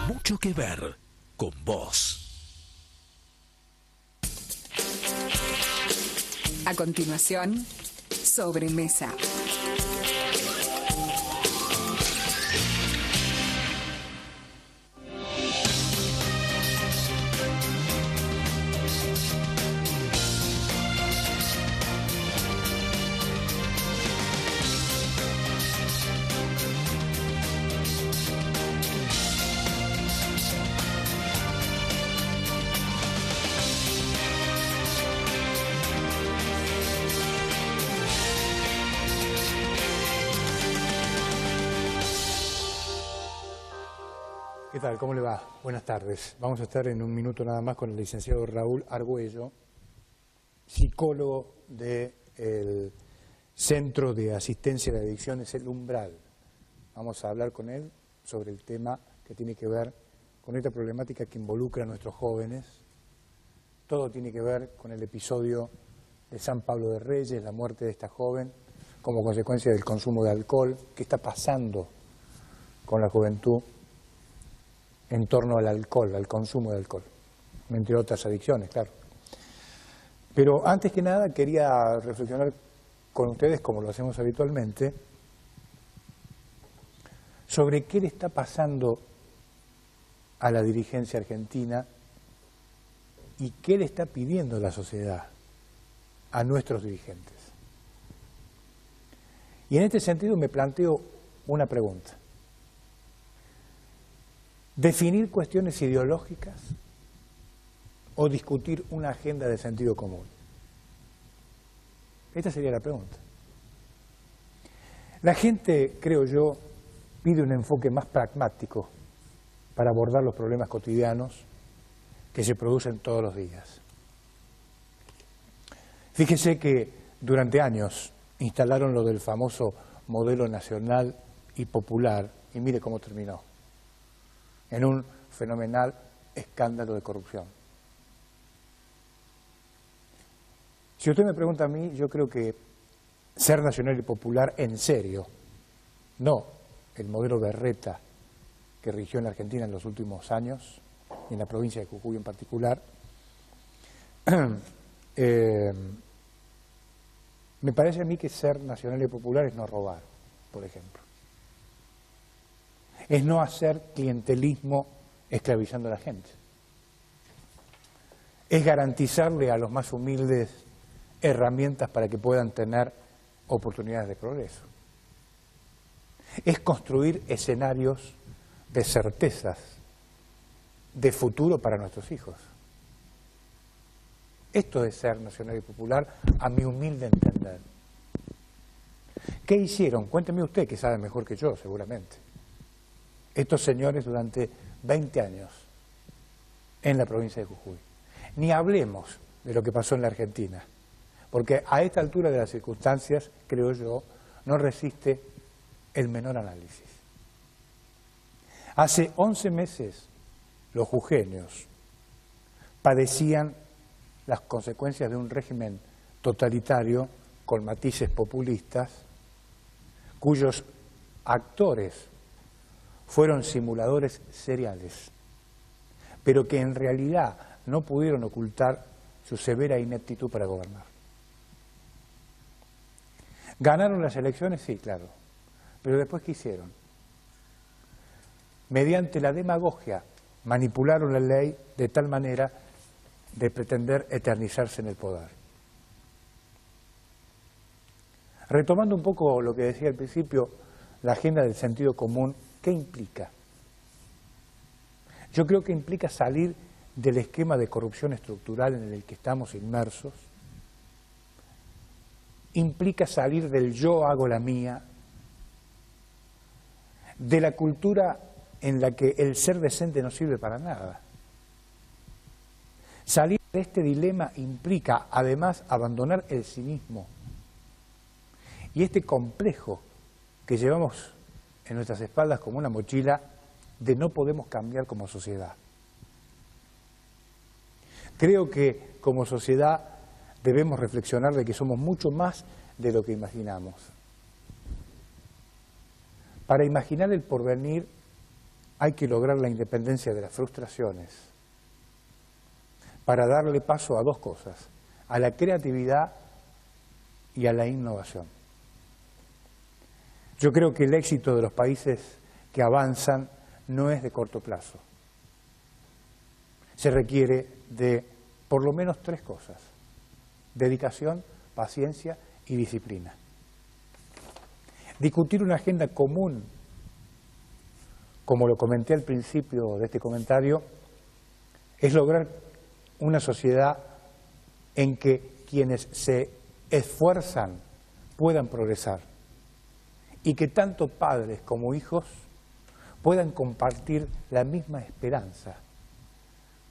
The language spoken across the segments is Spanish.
Mucho que ver con vos. A continuación, Sobremesa. ¿Qué tal? ¿Cómo le va? Buenas tardes. Vamos a estar en un minuto nada más con el licenciado Raúl Argüello, psicólogo del Centro de Asistencia a la Adicciones El Umbral. Vamos a hablar con él sobre el tema que tiene que ver con esta problemática que involucra a nuestros jóvenes. Todo tiene que ver con el episodio de San Pablo de Reyes, la muerte de esta joven, como consecuencia del consumo de alcohol. ¿Qué está pasando con la juventud en torno al alcohol, al consumo de alcohol, entre otras adicciones, claro? Pero antes que nada quería reflexionar con ustedes, como lo hacemos habitualmente, sobre qué le está pasando a la dirigencia argentina y qué le está pidiendo la sociedad a nuestros dirigentes. Y en este sentido me planteo una pregunta. ¿Definir cuestiones ideológicas o discutir una agenda de sentido común? Esta sería la pregunta. La gente, creo yo, pide un enfoque más pragmático para abordar los problemas cotidianos que se producen todos los días. Fíjese que durante años instalaron lo del famoso modelo nacional y popular, y mire cómo terminó, en un fenomenal escándalo de corrupción. Si usted me pregunta a mí, yo creo que ser nacional y popular en serio, no el modelo Berreta que rigió en la Argentina en los últimos años, y en la provincia de Jujuy en particular, me parece a mí que ser nacional y popular es no robar, por ejemplo. Es no hacer clientelismo esclavizando a la gente. Es garantizarle a los más humildes herramientas para que puedan tener oportunidades de progreso. Es construir escenarios de certezas, de futuro para nuestros hijos. Esto es ser nacional y popular, a mi humilde entender. ¿Qué hicieron? Cuénteme usted, que sabe mejor que yo, seguramente, estos señores durante 20 años en la provincia de Jujuy. Ni hablemos de lo que pasó en la Argentina, porque a esta altura de las circunstancias, creo yo, no resiste el menor análisis. Hace 11 meses los jujeños padecían las consecuencias de un régimen totalitario con matices populistas, cuyos actores fueron simuladores seriales, pero que en realidad no pudieron ocultar su severa ineptitud para gobernar. ¿Ganaron las elecciones? Sí, claro. Pero después, ¿qué hicieron? Mediante la demagogia manipularon la ley de tal manera de pretender eternizarse en el poder. Retomando un poco lo que decía al principio, la agenda del sentido común, ¿qué implica? Yo creo que implica salir del esquema de corrupción estructural en el que estamos inmersos, implica salir del yo hago la mía, de la cultura en la que el ser decente no sirve para nada. Salir de este dilema implica, además, abandonar el cinismo y este complejo que llevamos en nuestras espaldas como una mochila de no podemos cambiar como sociedad. Creo que como sociedad debemos reflexionar de que somos mucho más de lo que imaginamos. Para imaginar el porvenir hay que lograr la independencia de las frustraciones para darle paso a dos cosas, a la creatividad y a la innovación. Yo creo que el éxito de los países que avanzan no es de corto plazo. Se requiere de por lo menos tres cosas: dedicación, paciencia y disciplina. Discutir una agenda común, como lo comenté al principio de este comentario, es lograr una sociedad en que quienes se esfuerzan puedan progresar y que tanto padres como hijos puedan compartir la misma esperanza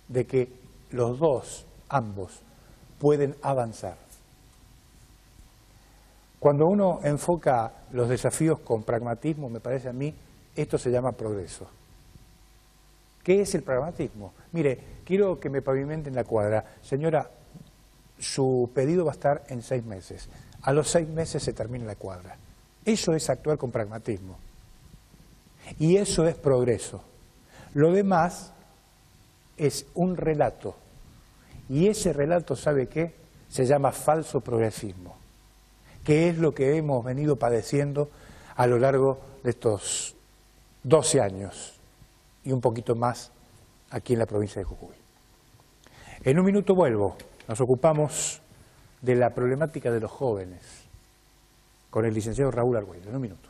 de que los dos, ambos, pueden avanzar. Cuando uno enfoca los desafíos con pragmatismo, me parece a mí, esto se llama progreso. ¿Qué es el pragmatismo? Mire, quiero que me pavimenten la cuadra. Señora, su pedido va a estar en 6 meses. A los 6 meses se termina la cuadra. Eso es actuar con pragmatismo. Y eso es progreso. Lo demás es un relato. Y ese relato, ¿sabe qué? Se llama falso progresismo, que es lo que hemos venido padeciendo a lo largo de estos 12 años y un poquito más aquí en la provincia de Jujuy. En un minuto vuelvo. Nos ocupamos de la problemática de los jóvenes con el licenciado Raúl Argüello. En un minuto.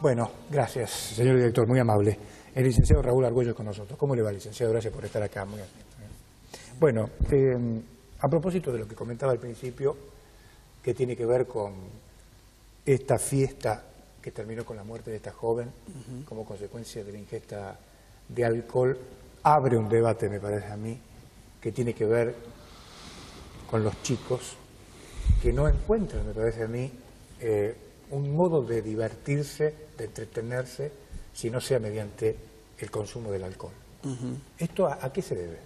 Bueno, gracias, señor director, muy amable. El licenciado Raúl Argüello con nosotros. ¿Cómo le va, licenciado? Gracias por estar acá. Muy bien. Bueno, a propósito de lo que comentaba al principio, que tiene que ver con esta fiesta que terminó con la muerte de esta joven como consecuencia de la ingesta de alcohol, abre un debate, me parece a mí, que tiene que ver con los chicos que no encuentran, me parece a mí, un modo de divertirse, de entretenerse, si no sea mediante el consumo del alcohol. ¿Esto a qué se debe?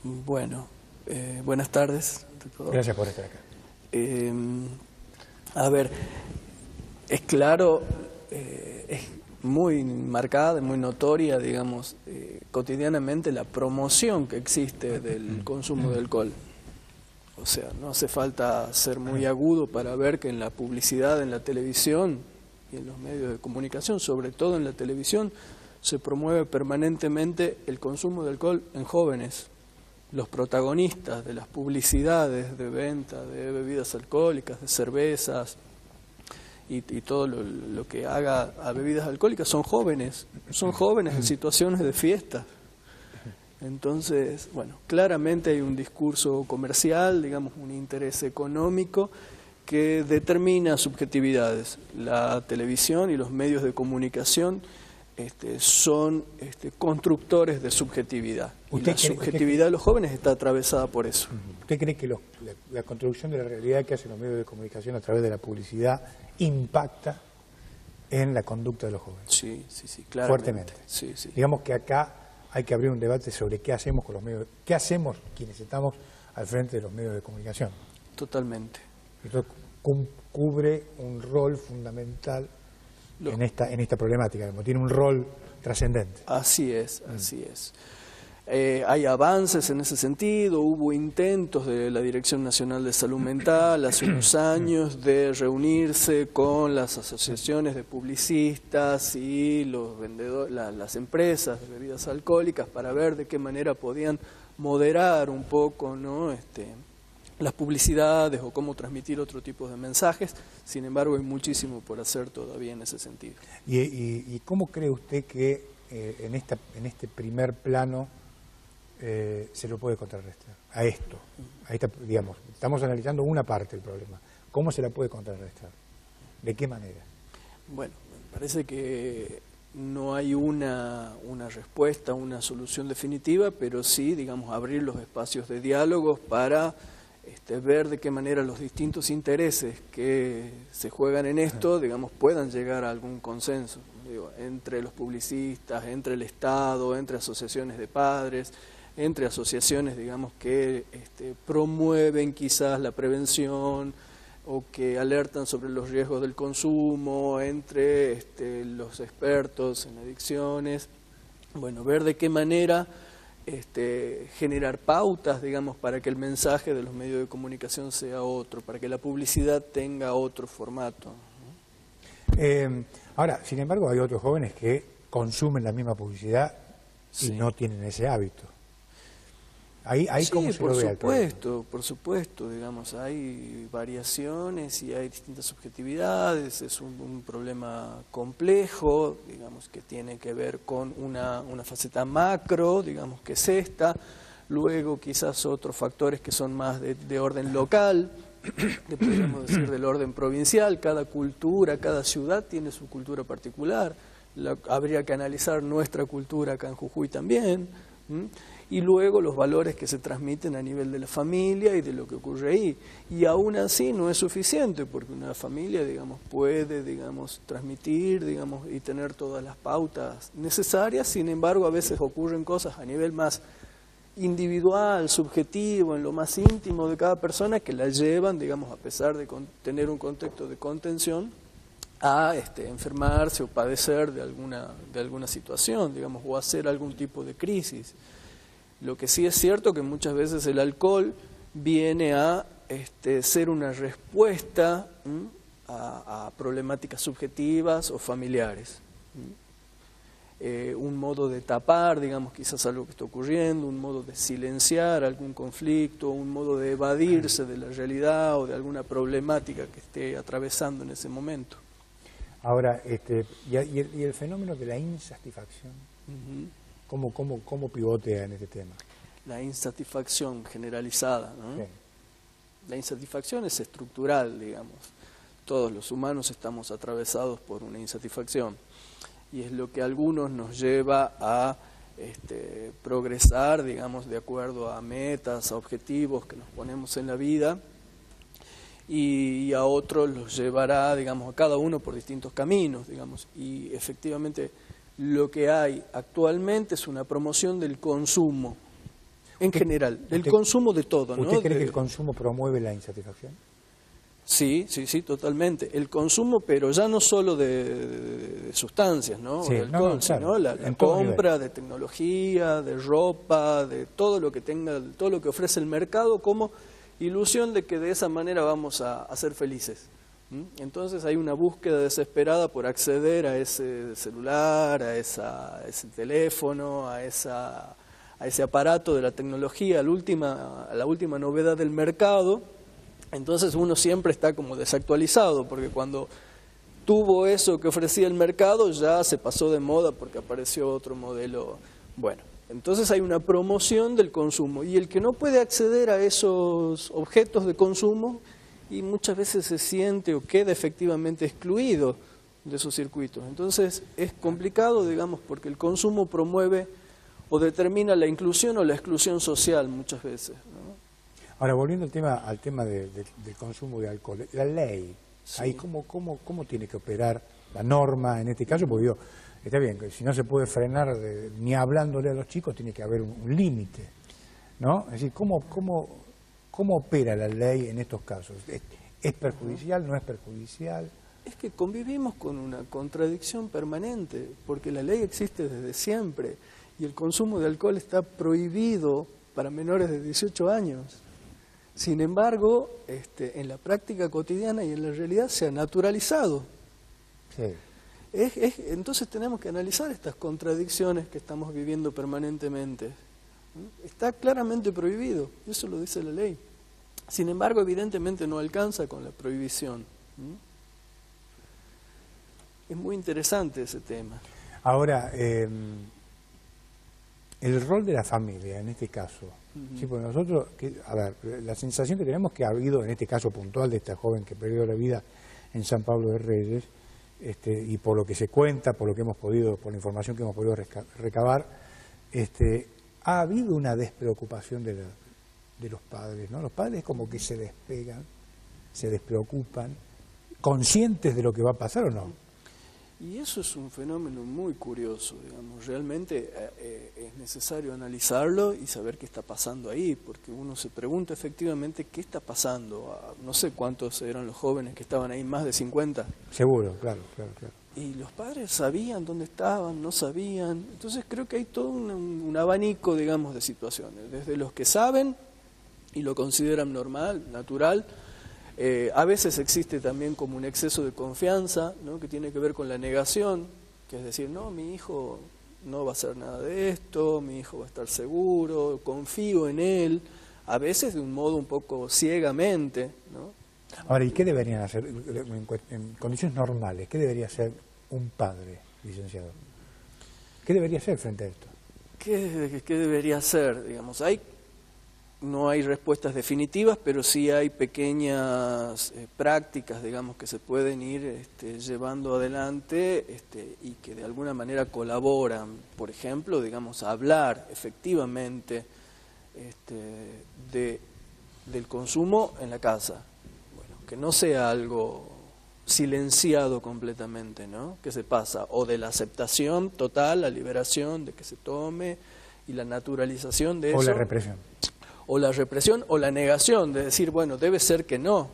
Bueno, buenas tardes. Gracias por estar acá. A ver, es claro, es muy marcada, muy notoria, digamos, cotidianamente la promoción que existe del consumo de alcohol. O sea, no hace falta ser muy agudo para ver que en la publicidad, en la televisión y en los medios de comunicación, sobre todo en la televisión, se promueve permanentemente el consumo de alcohol en jóvenes. Los protagonistas de las publicidades de venta de bebidas alcohólicas, de cervezas y todo lo que haga a bebidas alcohólicas son jóvenes en situaciones de fiesta. Entonces, bueno, claramente hay un discurso comercial, digamos, un interés económico que determina subjetividades. La televisión y los medios de comunicación son constructores de subjetividad. Y la subjetividad de los jóvenes está atravesada por eso. ¿Usted cree que la construcción de la realidad que hacen los medios de comunicación a través de la publicidad impacta en la conducta de los jóvenes? Sí, claramente. Fuertemente. Sí. Digamos que acá hay que abrir un debate sobre qué hacemos con los medios, qué hacemos quienes estamos al frente de los medios de comunicación. Totalmente. Esto cubre un rol fundamental en esta problemática, digamos, tiene un rol trascendente. Así es. Hay avances en ese sentido, hubo intentos de la Dirección Nacional de Salud Mental hace unos años de reunirse con las asociaciones de publicistas y los vendedores, las empresas de bebidas alcohólicas para ver de qué manera podían moderar un poco, ¿no?, las publicidades o cómo transmitir otro tipo de mensajes. Sin embargo, hay muchísimo por hacer todavía en ese sentido. ¿Y cómo cree usted que en este primer plano se lo puede contrarrestar a esto? Digamos, estamos analizando una parte del problema. ¿Cómo se la puede contrarrestar? ¿De qué manera? Bueno, me parece que no hay una respuesta, una solución definitiva, pero sí, digamos, abrir los espacios de diálogos para ver de qué manera los distintos intereses que se juegan en esto, digamos, puedan llegar a algún consenso, entre los publicistas, entre el Estado, entre asociaciones de padres, entre asociaciones, digamos, que promueven quizás la prevención o que alertan sobre los riesgos del consumo, entre los expertos en adicciones. Bueno, ver de qué manera generar pautas, digamos, para que el mensaje de los medios de comunicación sea otro, para que la publicidad tenga otro formato. Ahora, sin embargo, hay otros jóvenes que consumen la misma publicidad y no tienen ese hábito. Ahí Sí, ¿cómo se lo ve al problema? por supuesto, digamos, hay variaciones y hay distintas subjetividades, es un problema complejo, digamos, que tiene que ver con una faceta macro, digamos, que es esta, luego quizás otros factores que son más de orden local, podríamos decir del orden provincial, cada cultura, cada ciudad tiene su cultura particular, habría que analizar nuestra cultura acá en Jujuy también, y luego los valores que se transmiten a nivel de la familia y de lo que ocurre ahí. Y aún así no es suficiente, porque una familia, digamos, puede, digamos, transmitir, digamos, y tener todas las pautas necesarias, sin embargo a veces ocurren cosas a nivel más individual, subjetivo, en lo más íntimo de cada persona, que la llevan, digamos, a pesar de tener un contexto de contención, a enfermarse o padecer de alguna situación, digamos, o hacer algún tipo de crisis. Lo que sí es cierto que muchas veces el alcohol viene a ser una respuesta a problemáticas subjetivas o familiares. Un modo de tapar, digamos, quizás algo que está ocurriendo, un modo de silenciar algún conflicto, un modo de evadirse de la realidad o de alguna problemática que esté atravesando en ese momento. Ahora, y el fenómeno de la insatisfacción, ¿cómo pivotea en este tema? La insatisfacción generalizada, ¿no? Sí. La insatisfacción es estructural, digamos. Todos los humanos estamos atravesados por una insatisfacción. Y es lo que a algunos nos lleva a progresar, digamos, de acuerdo a metas, a objetivos que nos ponemos en la vida, y a otros los llevará, digamos, a cada uno por distintos caminos, digamos. Y efectivamente lo que hay actualmente es una promoción del consumo, en general, del consumo de todo, ¿no? ¿Usted cree que el consumo promueve la insatisfacción? Sí, totalmente. El consumo, pero ya no solo de sustancias, ¿no? Sí, de alcohol, claro, sino la compra de tecnología, de ropa, de todo lo que tenga, todo lo que ofrece el mercado como ilusión de que de esa manera vamos a ser felices. Entonces hay una búsqueda desesperada por acceder a ese celular, a ese teléfono, a ese aparato de la tecnología, a la última novedad del mercado. Entonces uno siempre está como desactualizado, porque cuando tuvo eso que ofrecía el mercado ya se pasó de moda porque apareció otro modelo. Bueno, entonces hay una promoción del consumo, y el que no puede acceder a esos objetos de consumo y muchas veces se siente o queda efectivamente excluido de esos circuitos. Entonces es complicado, digamos, porque el consumo promueve o determina la inclusión o la exclusión social muchas veces, ¿no? Ahora, volviendo al tema del consumo de alcohol, la ley, Sí. ahí ¿cómo tiene que operar la norma en este caso? Porque digo, está bien, que si no se puede frenar ni hablándole a los chicos, tiene que haber un límite, ¿no? Es decir, ¿cómo opera la ley en estos casos? ¿Es perjudicial, no es perjudicial? Es que convivimos con una contradicción permanente, porque la ley existe desde siempre y el consumo de alcohol está prohibido para menores de 18 años. Sin embargo, en la práctica cotidiana y en la realidad se ha naturalizado. Sí. Entonces tenemos que analizar estas contradicciones que estamos viviendo permanentemente. Está claramente prohibido, eso lo dice la ley. Sin embargo, evidentemente no alcanza con la prohibición. Es muy interesante ese tema. Ahora, el rol de la familia en este caso, sí, porque nosotros, a ver, la sensación que tenemos que ha habido en este caso puntual de esta joven que perdió la vida en San Pablo de Reyes, y por lo que se cuenta, por lo que hemos podido, por la información que hemos podido recabar, ha habido una despreocupación de los padres, ¿no? Los padres como que se despegan, se despreocupan, conscientes de lo que va a pasar o no. Y eso es un fenómeno muy curioso, digamos. Realmente es necesario analizarlo y saber qué está pasando ahí, porque uno se pregunta efectivamente qué está pasando. No sé cuántos eran los jóvenes que estaban ahí, más de 50. Seguro, claro. Y los padres sabían dónde estaban, no sabían. Entonces creo que hay todo un abanico, digamos, de situaciones. Desde los que saben y lo consideran normal, natural. A veces existe también como un exceso de confianza, ¿no? Que tiene que ver con la negación, que es decir, no, mi hijo no va a hacer nada de esto, mi hijo va a estar seguro, confío en él, a veces de un modo un poco ciegamente, ¿no? Ahora, ¿y qué deberían hacer en condiciones normales? ¿Qué debería hacer un padre, licenciado? ¿Qué debería hacer frente a esto? ¿Qué debería hacer? Digamos, no hay respuestas definitivas, pero sí hay pequeñas prácticas, digamos, que se pueden ir llevando adelante y que de alguna manera colaboran. Por ejemplo, digamos, hablar efectivamente del consumo en la casa. Bueno, que no sea algo silenciado completamente, ¿no? Que se pasa o de la aceptación total, la liberación de que se tome y la naturalización de eso. O la represión. O la represión o la negación, de decir, bueno, debe ser que no.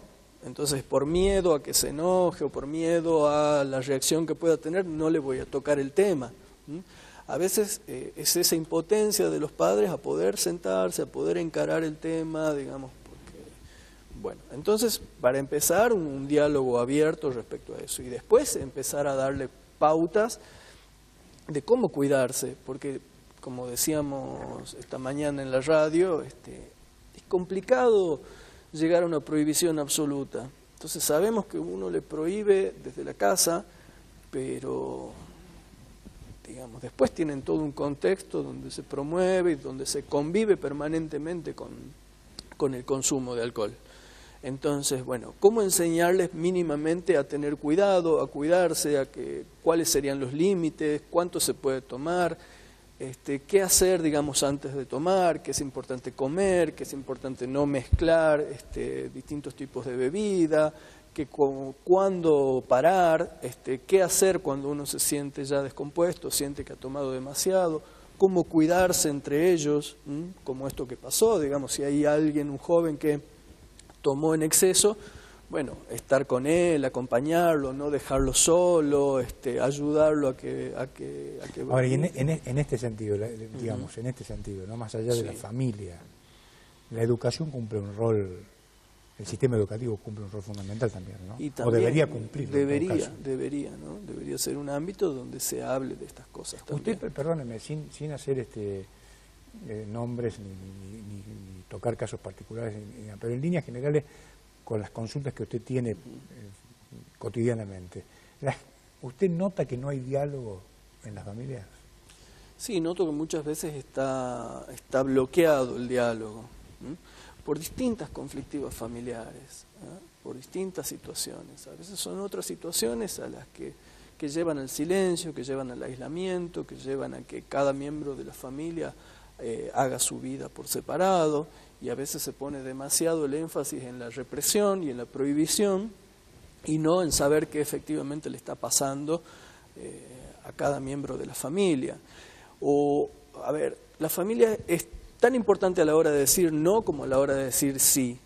Entonces, por miedo a que se enoje o por miedo a la reacción que pueda tener, no le voy a tocar el tema. A veces es esa impotencia de los padres a poder sentarse, a poder encarar el tema, digamos, porque, bueno, entonces, para empezar, un diálogo abierto respecto a eso. Y después empezar a darle pautas de cómo cuidarse, porque como decíamos esta mañana en la radio, es complicado llegar a una prohibición absoluta. Entonces sabemos que uno le prohíbe desde la casa, pero digamos, después tienen todo un contexto donde se promueve y donde se convive permanentemente con el consumo de alcohol. Entonces, bueno, ¿cómo enseñarles mínimamente a tener cuidado, a cuidarse, cuáles serían los límites, cuánto se puede tomar? Qué hacer, digamos, antes de tomar, qué es importante comer, qué es importante no mezclar distintos tipos de bebida, cuándo parar, qué hacer cuando uno se siente ya descompuesto, siente que ha tomado demasiado, cómo cuidarse entre ellos, como esto que pasó, digamos, si hay alguien, un joven que tomó en exceso, bueno, estar con él, acompañarlo, no dejarlo solo, ayudarlo a que Ahora, y en este sentido, digamos, en este sentido, no más allá de la familia, la educación cumple un rol, el sistema educativo cumple un rol fundamental también, ¿no? Y también o debería cumplir. Debería, ¿no? Debería ser un ámbito donde se hable de estas cosas también. Usted, perdóneme, sin hacer nombres ni tocar casos particulares, pero en líneas generales, con las consultas que usted tiene cotidianamente, ¿usted nota que no hay diálogo en las familias? Sí, noto que muchas veces está bloqueado el diálogo, por distintas conflictivas familiares, por distintas situaciones. A veces son otras situaciones a las que llevan al silencio, que llevan al aislamiento, que llevan a que cada miembro de la familia haga su vida por separado, y a veces se pone demasiado el énfasis en la represión y en la prohibición y no en saber qué efectivamente le está pasando a cada miembro de la familia. La familia es tan importante a la hora de decir no como a la hora de decir sí.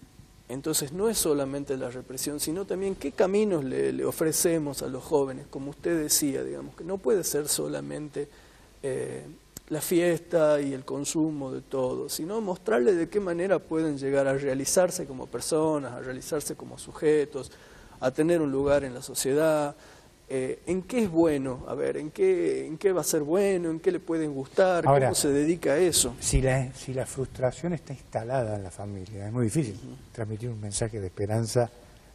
Entonces no es solamente la represión, sino también qué caminos le ofrecemos a los jóvenes, como usted decía, digamos, que no puede ser solamente la fiesta y el consumo de todo, sino mostrarles de qué manera pueden llegar a realizarse como personas, a realizarse como sujetos, a tener un lugar en la sociedad, en qué es bueno, en qué va a ser bueno, en qué le pueden gustar, ahora, cómo se dedica a eso. Si la frustración está instalada en la familia, es muy difícil transmitir un mensaje de esperanza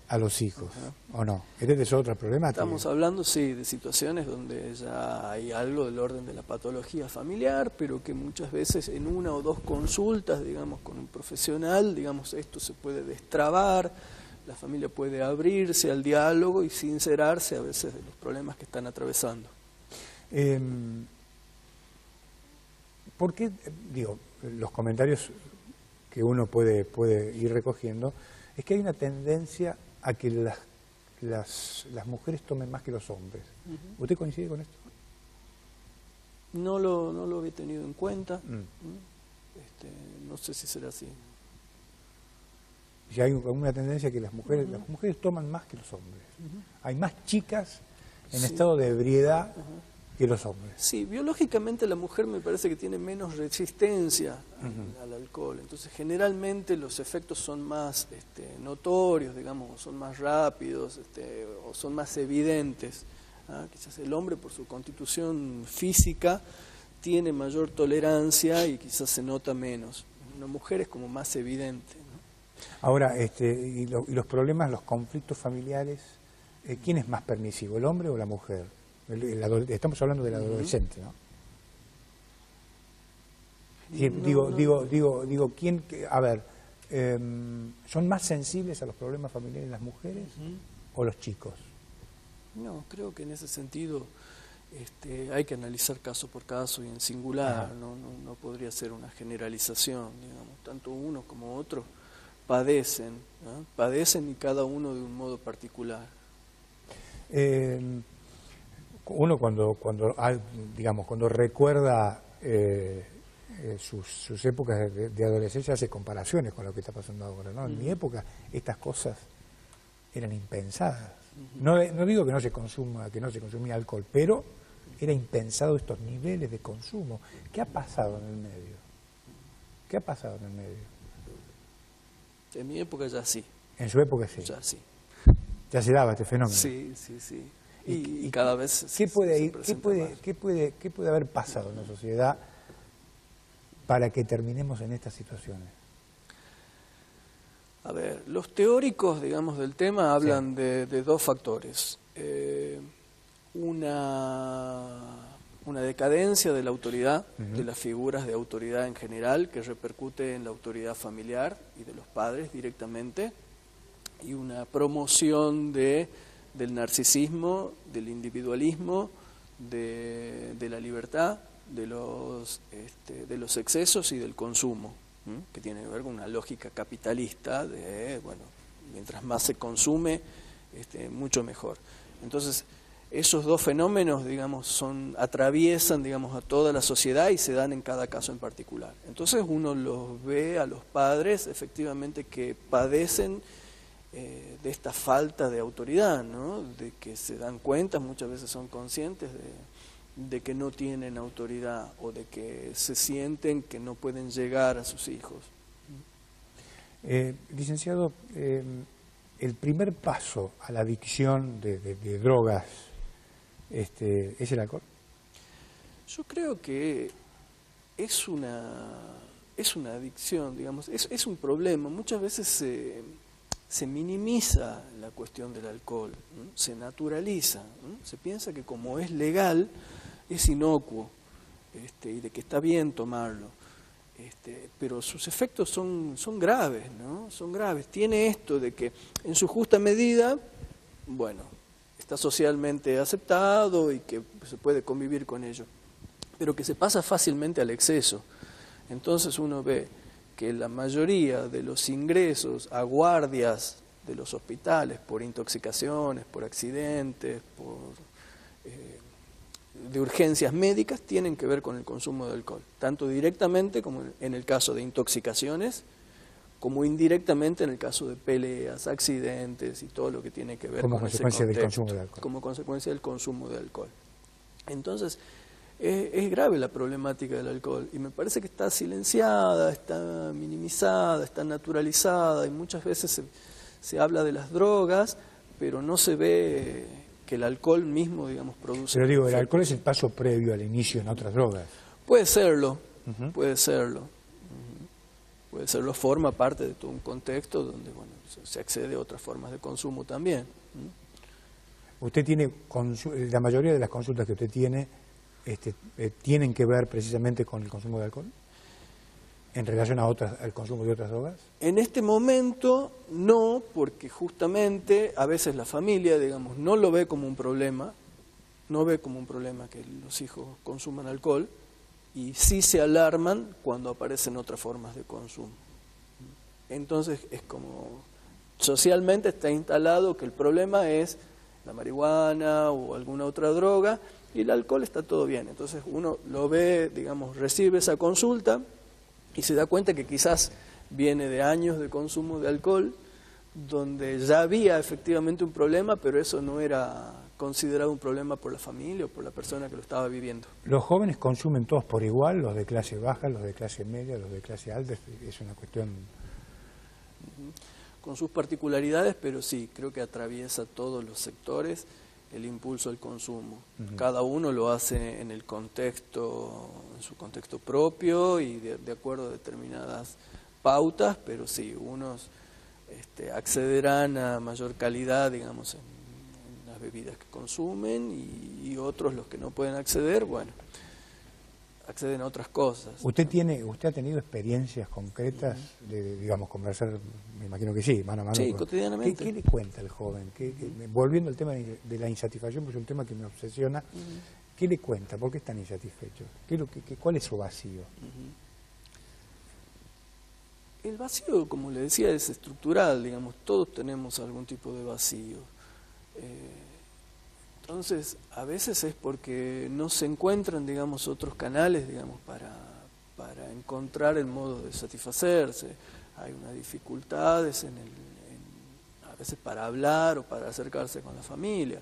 a los hijos, ¿o no? ¿Este es otra problemática? Estamos hablando, sí, de situaciones donde ya hay algo del orden de la patología familiar, pero que muchas veces en una o dos consultas, digamos, con un profesional, digamos, esto se puede destrabar, la familia puede abrirse al diálogo y sincerarse a veces de los problemas que están atravesando. ¿Por qué, los comentarios que uno puede ir recogiendo, es que hay una tendencia a que las mujeres tomen más que los hombres. ¿Usted coincide con esto? No lo había tenido en cuenta. No sé si será así. Si hay una tendencia que las mujeres toman más que los hombres. Hay más chicas en estado de ebriedad que los hombres. Sí, biológicamente la mujer me parece que tiene menos resistencia al alcohol. Entonces, generalmente los efectos son más notorios, digamos, son más rápidos, o son más evidentes. Quizás el hombre, por su constitución física, tiene mayor tolerancia y quizás se nota menos. Una mujer es como más evidente, ¿no? Ahora, y los problemas, los conflictos familiares, ¿quién es más permisivo, el hombre o la mujer? Estamos hablando del adolescente, ¿no? Digo, ¿quién? A ver, ¿son más sensibles a los problemas familiares las mujeres o los chicos? No, creo que en ese sentido hay que analizar caso por caso y en singular, no podría ser una generalización, digamos, tanto uno como otro padecen, ¿no? Padecen y cada uno de un modo particular. Uno cuando recuerda sus épocas de adolescencia hace comparaciones con lo que está pasando ahora, ¿no? En mi época estas cosas eran impensadas. No digo que no se consumía alcohol, pero era impensado estos niveles de consumo. ¿Qué ha pasado en el medio? ¿Qué ha pasado en el medio? En mi época ya sí. En su época sí. Ya sí. Ya se daba este fenómeno. Sí. Y cada vez ¿Qué puede haber pasado en la sociedad para que terminemos en estas situaciones? A ver, los teóricos, digamos, del tema hablan de dos factores. Una decadencia de la autoridad, de las figuras de autoridad en general, que repercute en la autoridad familiar y de los padres directamente, y una promoción del narcisismo, del individualismo, de la libertad, de los excesos y del consumo, que tiene que ver con una lógica capitalista de, bueno, mientras más se consume, mucho mejor. Entonces, esos dos fenómenos, digamos, atraviesan, digamos, a toda la sociedad y se dan en cada caso en particular. Entonces uno los ve a los padres, efectivamente, que padecen de esta falta de autoridad, ¿no? De que se dan cuenta, muchas veces son conscientes de que no tienen autoridad o de que se sienten que no pueden llegar a sus hijos. Licenciado, el primer paso a la adicción de drogas, ¿es el alcohol? Yo creo que es una adicción, digamos, es un problema. Muchas veces se minimiza la cuestión del alcohol, ¿no? Se naturaliza, ¿no? Se piensa que como es legal, es inocuo, y de que está bien tomarlo. Pero sus efectos son graves, ¿no? Son graves. Tiene esto de que en su justa medida, bueno, está socialmente aceptado y que se puede convivir con ello, pero que se pasa fácilmente al exceso. Entonces uno ve que la mayoría de los ingresos a guardias de los hospitales por intoxicaciones, por accidentes, de urgencias médicas, tienen que ver con el consumo de alcohol, tanto directamente como en el caso de intoxicaciones, como indirectamente en el caso de peleas, accidentes y todo lo que tiene que ver como con consecuencia ese del consumo de alcohol. Como consecuencia del consumo de alcohol. Entonces, es grave la problemática del alcohol y me parece que está silenciada, está minimizada, está naturalizada y muchas veces se habla de las drogas, pero no se ve que el alcohol mismo, digamos, produce... Pero digo, el alcohol es el paso previo al inicio en otras drogas. Puede serlo, puede serlo. Puede serlo, forma parte de todo un contexto donde, bueno, se accede a otras formas de consumo también. Usted tiene, la mayoría de las consultas que usted tiene, ¿tienen que ver precisamente con el consumo de alcohol? ¿En relación al consumo de otras drogas? En este momento no, porque justamente a veces la familia, digamos, no lo ve como un problema, no ve como un problema que los hijos consuman alcohol, y sí se alarman cuando aparecen otras formas de consumo. Entonces es como socialmente está instalado que el problema es la marihuana o alguna otra droga, y el alcohol está todo bien. Entonces uno lo ve, digamos, recibe esa consulta y se da cuenta que quizás viene de años de consumo de alcohol, donde ya había efectivamente un problema, pero eso no era considerado un problema por la familia o por la persona que lo estaba viviendo. ¿Los jóvenes consumen todos por igual, los de clase baja, los de clase media, los de clase alta? Es una cuestión... Con sus particularidades, pero sí, creo que atraviesa todos los sectores el impulso al consumo. Cada uno lo hace en el contexto, en su contexto propio y de acuerdo a determinadas pautas, pero sí, unos accederán a mayor calidad, digamos, en las bebidas que consumen, y otros, los que no pueden acceder, bueno, acceden a otras cosas. ¿Usted ha tenido experiencias concretas de, digamos, conversar? Me imagino que sí, mano a mano. Sí, cotidianamente. ¿Qué le cuenta el joven? Volviendo al tema de la insatisfacción, porque es un tema que me obsesiona, ¿qué le cuenta? ¿Por qué están insatisfechos? ¿Cuál es su vacío? El vacío, como le decía, es estructural, digamos, todos tenemos algún tipo de vacío. Entonces, a veces es porque no se encuentran, digamos, otros canales, digamos, para encontrar el modo de satisfacerse. Hay unas dificultades a veces para hablar o para acercarse con la familia,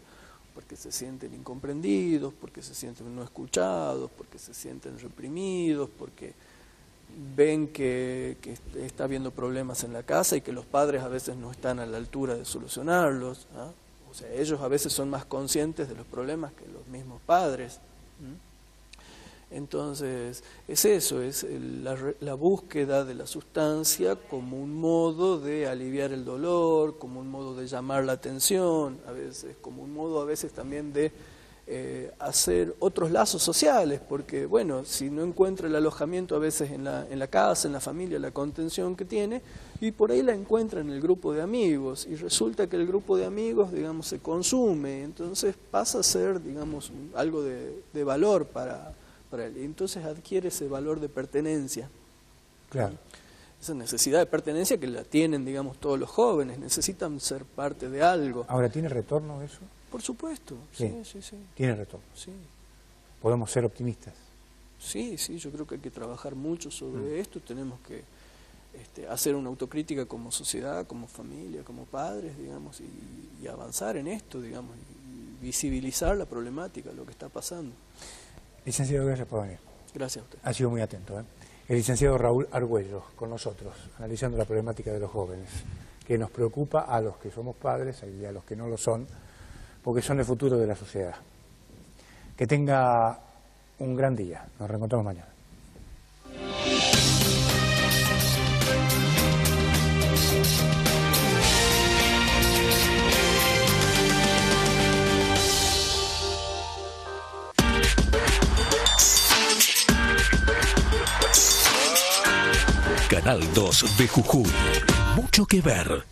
porque se sienten incomprendidos, porque se sienten no escuchados, porque se sienten reprimidos, porque ven que está habiendo problemas en la casa y que los padres a veces no están a la altura de solucionarlos, ¿no? O sea, ellos a veces son más conscientes de los problemas que los mismos padres. Entonces, es eso, es la búsqueda de la sustancia como un modo de aliviar el dolor, como un modo de llamar la atención, a veces, como un modo a veces también de hacer otros lazos sociales, porque bueno, si no encuentra el alojamiento a veces en la casa, en la familia, la contención que tiene, y por ahí la encuentra en el grupo de amigos, y resulta que el grupo de amigos, digamos, se consume, entonces pasa a ser, digamos, algo de valor para él, y entonces adquiere ese valor de pertenencia. Claro. Esa necesidad de pertenencia que la tienen, digamos, todos los jóvenes, necesitan ser parte de algo. Ahora, ¿tiene retorno eso? Por supuesto, sí. Tiene retorno. Sí. ¿Podemos ser optimistas? Sí, yo creo que hay que trabajar mucho sobre esto, tenemos que hacer una autocrítica como sociedad, como familia, como padres, digamos, y avanzar en esto, digamos, y visibilizar la problemática, lo que está pasando. Licenciado, gracias por venir. Gracias a usted. Ha sido muy atento. El licenciado Raúl Argüello, con nosotros, analizando la problemática de los jóvenes, que nos preocupa a los que somos padres y a los que no lo son, porque son el futuro de la sociedad. Que tenga un gran día. Nos reencontramos mañana. Canal 2 de Jujuy. Mucho que ver.